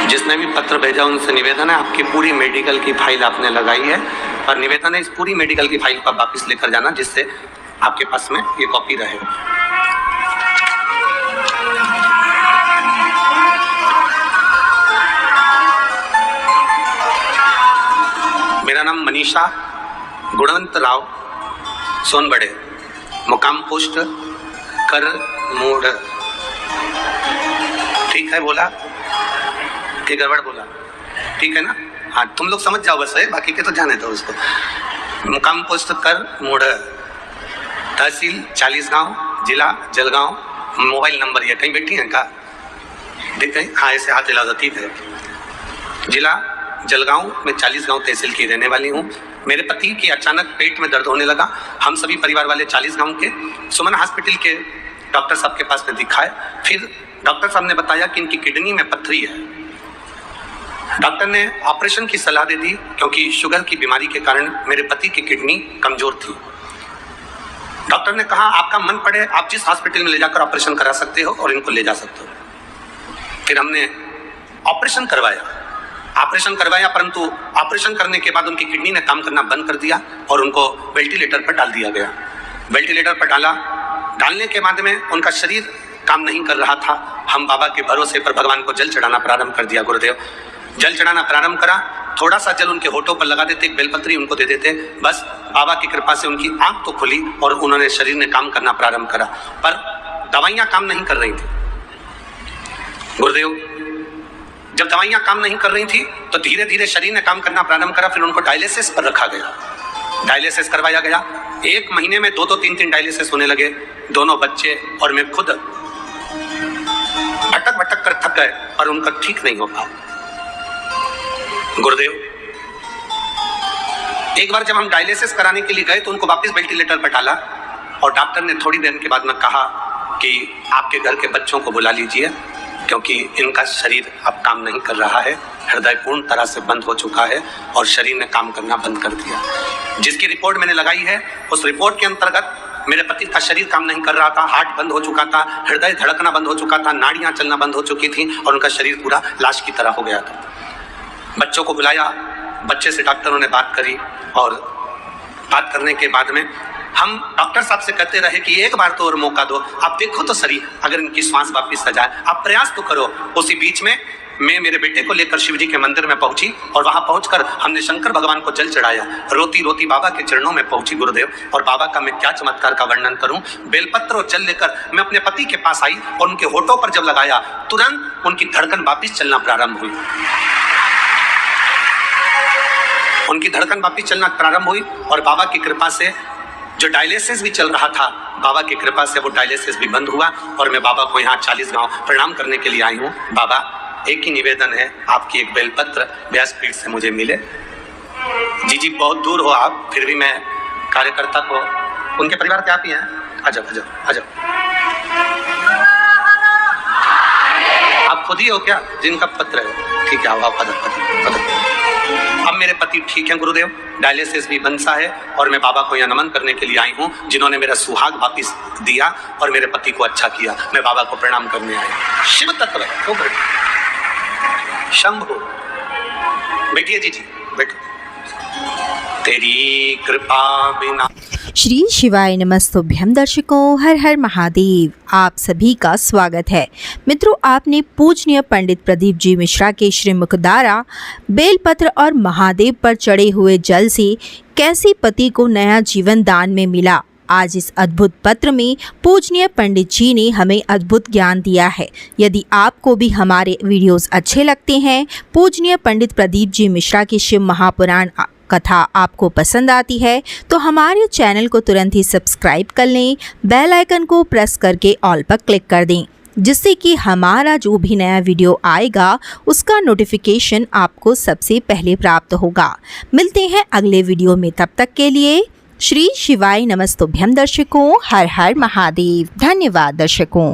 जिसने भी पत्र भेजा उनसे निवेदन है, आपकी पूरी मेडिकल की फाइल आपने लगाई है और निवेदन है इस पूरी मेडिकल की फाइल को आप वापस लेकर जाना, जिससे आपके पास में ये कॉपी रहे। मेरा नाम मनीषा गुणवंत राव सोनबड़े, मुकाम पोस्ट कर मोड़। ठीक है बोला कि गड़बड़ बोला? ठीक है ना? हाँ, तुम लोग समझ जाओ बस है, बाकी के तो जाने दो उसको। मुकाम पोस्ट कर मोड़, तहसील 40 गांव, जिला जलगांव। मोबाइल नंबर ये कहीं बैठी हैं का? देख कहीं? हाँ, ऐसे हाथ हिला दो। ठीक है। जिला जलगांव में 40 गांव तहसील की रहने वाली हूँ। मेरे पति की अचानक पेट में दर्द होने लगा। हम सभी परिवार वाले 40 गांव के सुमन हॉस्पिटल के डॉक्टर साहब के पास में दिखाए। फिर डॉक्टर साहब ने बताया कि इनकी किडनी में पथरी है। डॉक्टर ने ऑपरेशन की सलाह दे दी क्योंकि शुगर की बीमारी के कारण मेरे पति की किडनी कमजोर थी। डॉक्टर ने कहा आपका मन पड़े आप जिस हॉस्पिटल में ले जाकर ऑपरेशन करा सकते हो और इनको ले जा सकते हो। फिर हमने ऑपरेशन करवाया, परंतु ऑपरेशन करने के बाद उनकी किडनी ने काम करना बंद कर दिया और उनको वेंटिलेटर पर डाल दिया गया। वेंटिलेटर पर डालने के बाद में उनका शरीर काम नहीं कर रहा था। हम बाबा के भरोसे पर भगवान को जल चढ़ाना प्रारंभ कर दिया। गुरुदेव जल चढ़ाना प्रारंभ करा, थोड़ा सा जल उनके होठों पर लगा देते, एक बेलपत्री उनको दे देते, बस बाबा की कृपा से उनकी आंख तो खुली और उन्होंने शरीर ने काम करना प्रारंभ करा। पर दवाइयां काम नहीं कर रही थी। गुरुदेव जब दवाइयां काम नहीं कर रही थी तो धीरे धीरे शरीर ने काम करना प्रारंभ करा। फिर उनको डायलिसिस पर रखा गया, डायलिसिस करवाया गया। 1 महीने में 2-2, 3-3 डायलिसिस होने लगे। दोनों बच्चे और मैं खुद भटक कर थक गए और उनका ठीक नहीं हो पाया। गुरुदेव एक बार जब हम डायलिसिस कराने के लिए गए तो उनको वापस वेंटिलेटर पर डाला और डॉक्टर ने थोड़ी देर के बाद में कहा कि आपके घर के बच्चों को बुला लीजिए क्योंकि इनका शरीर अब काम नहीं कर रहा है, हृदय पूर्ण तरह से बंद हो चुका है और शरीर ने काम करना बंद कर दिया। जिसकी रिपोर्ट मैंने लगाई है उस रिपोर्ट के अंतर्गत मेरे पति का शरीर काम नहीं कर रहा था, हार्ट बंद हो चुका था, हृदय धड़कना बंद हो चुका था, नाड़ियां चलना बंद हो चुकी थी और उनका शरीर पूरा लाश की तरह हो गया था। बच्चों को बुलाया, बच्चे से डॉक्टरों ने बात करी और बात करने के बाद में हम डॉक्टर साहब से कहते रहे कि एक बार तो और मौका दो, आप देखो तो सही अगर इनकी श्वास वापस आ जाए, आप प्रयास तो करो। उसी बीच में मैं मेरे बेटे को लेकर शिव जी के मंदिर में पहुंची और वहां पहुंचकर हमने शंकर भगवान को जल चढ़ाया। रोती रोती बाबा के चरणों में पहुंची गुरुदेव, और बाबा का मैं क्या चमत्कार का वर्णन करूं। बेलपत्र और जल लेकर मैं अपने पति के पास आई और उनके होठों पर जब लगाया तुरंत उनकी धड़कन वापिस चलना प्रारंभ हुई। उनकी धड़कन वापिस चलना प्रारंभ हुई और बाबा की कृपा से जो डायलिसिस भी चल रहा था, बाबा की कृपा से वो डायलिसिस भी बंद हुआ और मैं बाबा को यहाँ 40 गांव प्रणाम करने के लिए आई हूँ। बाबा एक ही निवेदन है, आपकी एक बेलपत्र व्यासपीठ से मुझे मिले। जी बहुत दूर हो आप, फिर भी मैं कार्यकर्ता को, उनके परिवार के आप ही हैं, आजाओ आजाओ आजाओ। आप खुद ही हो क्या जिनका पत्र है? ठीक है, आओ पत्र। अब मेरे पति ठीक हैं गुरुदेव, डायलिसिस भी बंद सा है और मैं बाबा को यहाँ नमन करने के लिए आई हूँ जिन्होंने मेरा सुहाग वापिस दिया और मेरे पति को अच्छा किया। मैं बाबा को प्रणाम करने आया। शिव तत्व शंभु, बैठिए जी बैठो। तेरी कृपा बिना। श्री शिवाय नमस्तुभ्यम दर्शकों, हर हर महादेव। आप सभी का स्वागत है। मित्रों, आपने पूजनीय पंडित प्रदीप जी मिश्रा के श्रीमुख द्वारा बेलपत्र और महादेव पर चढ़े हुए जल से कैसे पति को नया जीवन दान में मिला। आज इस अद्भुत पत्र में पूजनीय पंडित जी ने हमें अद्भुत ज्ञान दिया है। यदि आपको भी हमारे वीडियोस अच्छे लगते हैं, पूजनीय पंडित प्रदीप जी मिश्रा की शिव महापुराण कथा आपको पसंद आती है, तो हमारे चैनल को तुरंत ही सब्सक्राइब कर लें, बेल आइकन को प्रेस करके ऑल पर क्लिक कर दें, जिससे कि हमारा जो भी नया वीडियो आएगा उसका नोटिफिकेशन आपको सबसे पहले प्राप्त होगा। मिलते हैं अगले वीडियो में, तब तक के लिए श्री शिवाय नमस्तुभ्यम दर्शकों, हर हर महादेव। धन्यवाद दर्शकों।